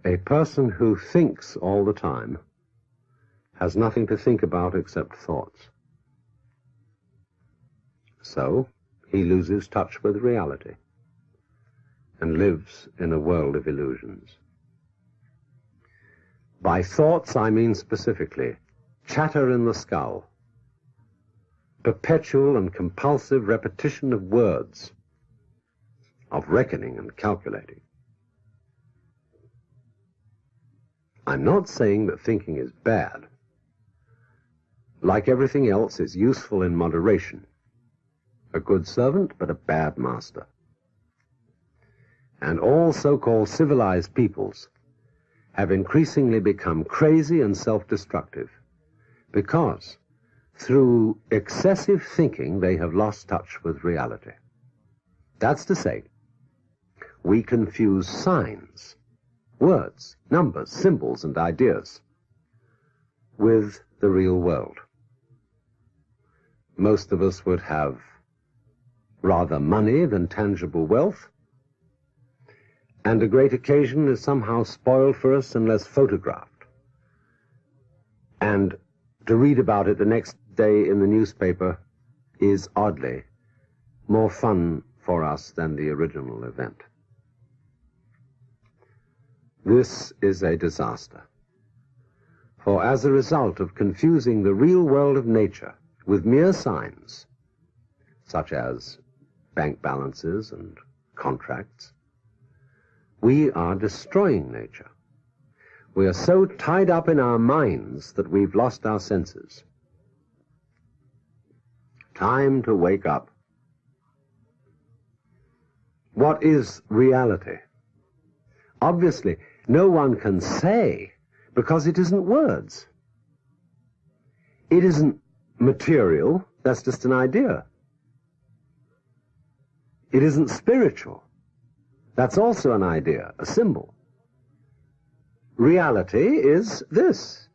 A person who thinks all the time has nothing to think about except thoughts. So he loses touch with reality and lives in a world of illusions. By thoughts, I mean specifically chatter in the skull, perpetual and compulsive repetition of words, of reckoning and calculating. I'm not saying that thinking is bad. Like everything else, it's useful in moderation. A good servant, but a bad master. And all so-called civilized peoples have increasingly become crazy and self-destructive because through excessive thinking they have lost touch with reality. That's to say, we confuse signs, words, numbers, symbols, and ideas with the real world. Most of us would have rather money than tangible wealth, and a great occasion is somehow spoiled for us unless photographed. And to read about it the next day in the newspaper is, oddly, more fun for us than the original event. This is a disaster. For as a result of confusing the real world of nature with mere signs, such as bank balances and contracts, we are destroying nature. We are so tied up in our minds that we've lost our senses. Time to wake up. What is reality? Obviously, no one can say, because it isn't words. It isn't material, that's just an idea. It isn't spiritual. That's also an idea, a symbol. Reality is this.